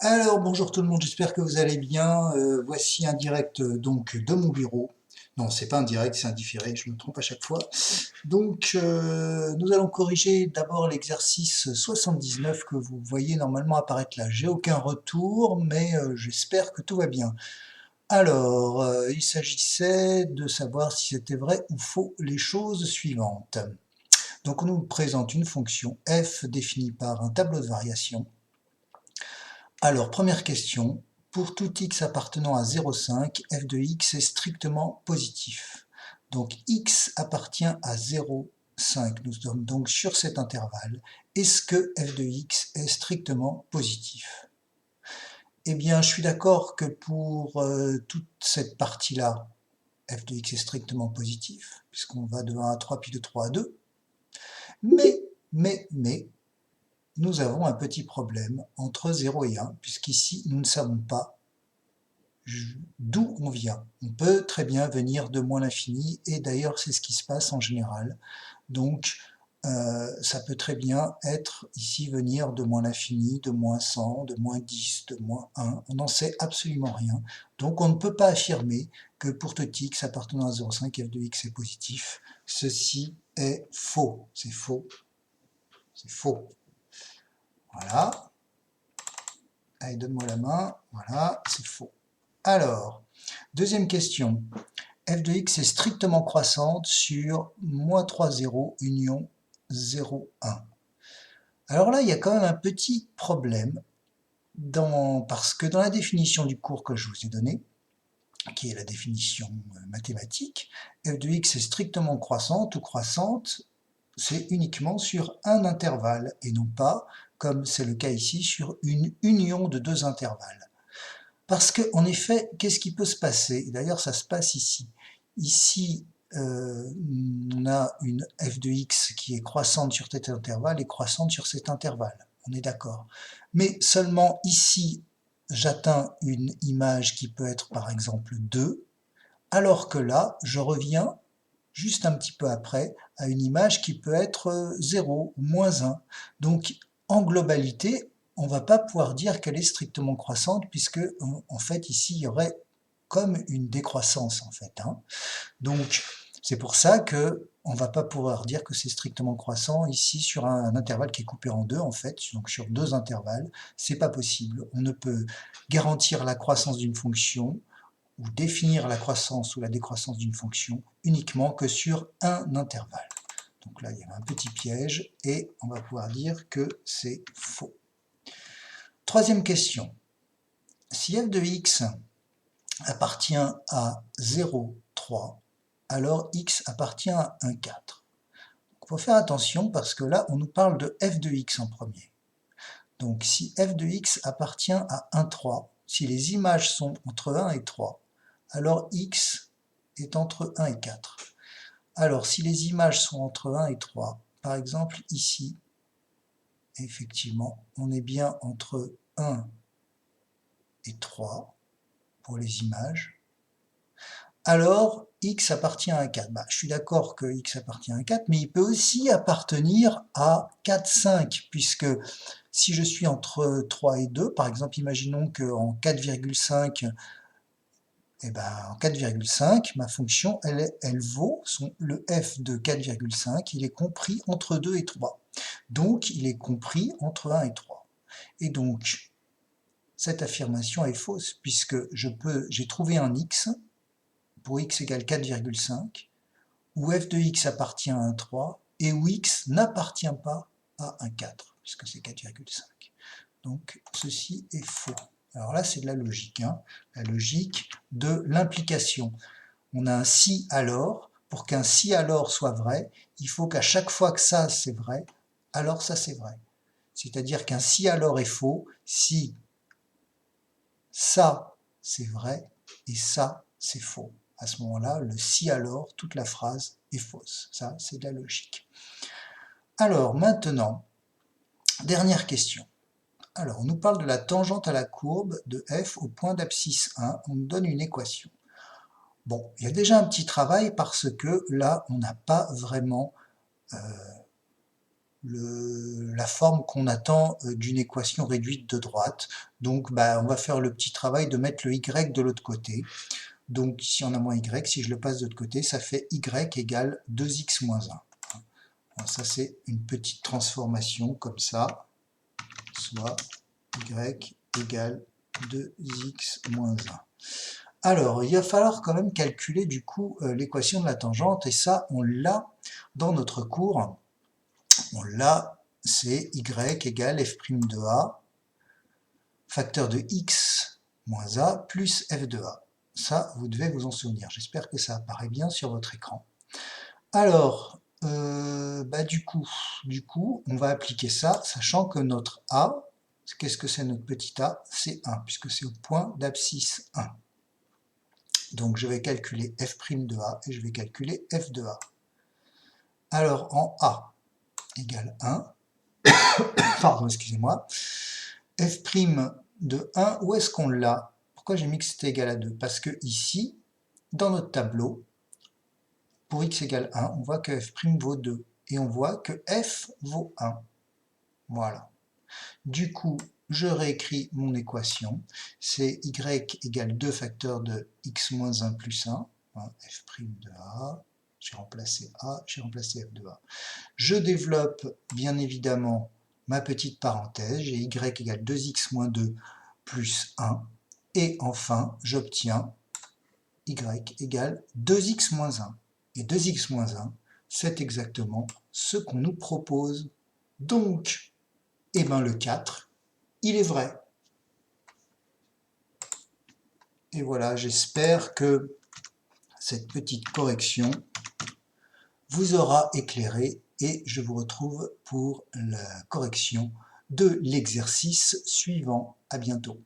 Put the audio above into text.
Alors bonjour tout le monde, j'espère que vous allez bien. Voici un direct donc de mon bureau. Non, c'est pas un direct, c'est un différé, je me trompe à chaque fois. Donc nous allons corriger d'abord l'exercice 79 que vous voyez normalement apparaître là. J'ai aucun retour, mais j'espère que tout va bien. Alors, il s'agissait de savoir si c'était vrai ou faux les choses suivantes. Donc on nous présente une fonction f définie par un tableau de variation. Alors, première question, pour tout x appartenant à 0,5, f de x est strictement positif. Donc x appartient à 0,5, nous sommes donc sur cet intervalle. Est-ce que f de x est strictement positif? Eh bien, je suis d'accord que pour toute cette partie-là, f de x est strictement positif, puisqu'on va de 1 à 3 puis de 3 à 2. Mais, nous avons un petit problème entre 0 et 1, puisqu'ici, nous ne savons pas d'où on vient. On peut très bien venir de moins l'infini, et d'ailleurs c'est ce qui se passe en général. Donc ça peut très bien être ici venir de moins l'infini, de moins 100, de moins 10, de moins 1, on n'en sait absolument rien. Donc on ne peut pas affirmer que pour tout x appartenant à 0,5, f de x est positif. Ceci est faux, c'est faux, c'est faux. Voilà. Allez, donne-moi la main, voilà, c'est faux. Alors, deuxième question, f de x est strictement croissante sur moins 3, 0, union 0, 1. Alors là, il y a quand même un petit problème, parce que dans la définition du cours que je vous ai donné, qui est la définition mathématique, f de x est strictement croissante ou croissante, c'est uniquement sur un intervalle, et non pas, comme c'est le cas ici, sur une union de deux intervalles. Parce que, en effet, qu'est-ce qui peut se passer? D'ailleurs, ça se passe ici. Ici, on a une f de x qui est croissante sur cet intervalle et croissante sur cet intervalle. On est d'accord. Mais seulement ici, j'atteins une image qui peut être par exemple 2, alors que là, je reviens juste un petit peu après à une image qui peut être 0 ou moins 1. Donc, en globalité, on ne va pas pouvoir dire qu'elle est strictement croissante, puisque en fait ici il y aurait comme une décroissance en fait. Donc c'est pour ça que on ne va pas pouvoir dire que c'est strictement croissant ici sur un intervalle qui est coupé en deux en fait, donc sur deux intervalles, c'est pas possible. On ne peut garantir la croissance d'une fonction ou définir la croissance ou la décroissance d'une fonction uniquement que sur un intervalle. Donc là il y a un petit piège et on va pouvoir dire que c'est faux. Troisième question, si f de x appartient à 0,3, alors x appartient à 1,4. Il faut faire attention parce que là, on nous parle de f de x en premier. Donc si f de x appartient à 1,3, si les images sont entre 1 et 3, alors x est entre 1 et 4. Alors si les images sont entre 1 et 3, par exemple ici, effectivement, on est bien entre 1 et 3 pour les images, alors x appartient à 4. Je suis d'accord que x appartient à 4, mais il peut aussi appartenir à 4, 5, puisque si je suis entre 3 et 2, par exemple, imaginons qu'en 4,5, en 4,5, ma fonction, elle vaut, le f de 4,5, il est compris entre 2 et 3. Donc, il est compris entre 1 et 3. Et donc, cette affirmation est fausse, puisque j'ai trouvé un x, pour x égale 4,5, où f de x appartient à 1,3, et où x n'appartient pas à 1,4, puisque c'est 4,5. Donc, ceci est faux. Alors là, c'est de la logique, la logique de l'implication. On a un si alors. Pour qu'un si alors soit vrai, il faut qu'à chaque fois que ça c'est vrai, alors ça c'est vrai. C'est-à-dire qu'un si alors est faux si ça c'est vrai et ça c'est faux. À ce moment-là, le si alors, toute la phrase est fausse. Ça, c'est de la logique. Alors maintenant, dernière question. Alors, on nous parle de la tangente à la courbe de f au point d'abscisse 1. On nous donne une équation. Bon, il y a déjà un petit travail parce que là, on n'a pas vraiment la forme qu'on attend d'une équation réduite de droite. Donc on va faire le petit travail de mettre le y de l'autre côté. Donc ici on a moins y, si je le passe de l'autre côté, ça fait y égale 2x moins 1. Alors, ça c'est une petite transformation comme ça, soit y égale 2x moins 1. Alors, il va falloir quand même calculer du coup l'équation de la tangente, et ça, on l'a dans notre cours. On l'a, c'est y égale f' de a, facteur de x moins a, plus f de a. Ça, vous devez vous en souvenir. J'espère que ça apparaît bien sur votre écran. Alors, du coup, on va appliquer ça, sachant que notre a, qu'est-ce que c'est notre petit a? C'est 1, puisque c'est au point d'abscisse 1. Donc je vais calculer f' de a et je vais calculer f de a. Alors en a égale 1, pardon, excusez-moi, f' de 1, où est-ce qu'on l'a? Pourquoi j'ai mis que c'était égal à 2? Parce que ici, dans notre tableau, pour x égale 1, on voit que f' vaut 2, et on voit que f vaut 1. Voilà. Du coup, je réécris mon équation, c'est y égale 2 facteurs de x moins 1 plus 1, f' de a, j'ai remplacé a, j'ai remplacé f de a. Je développe bien évidemment ma petite parenthèse, j'ai y égale 2x moins 2 plus 1, et enfin j'obtiens y égale 2x moins 1. Et 2x moins 1, c'est exactement ce qu'on nous propose. Donc, le 4, il est vrai. Et voilà, j'espère que cette petite correction vous aura éclairé, et je vous retrouve pour la correction de l'exercice suivant. À bientôt.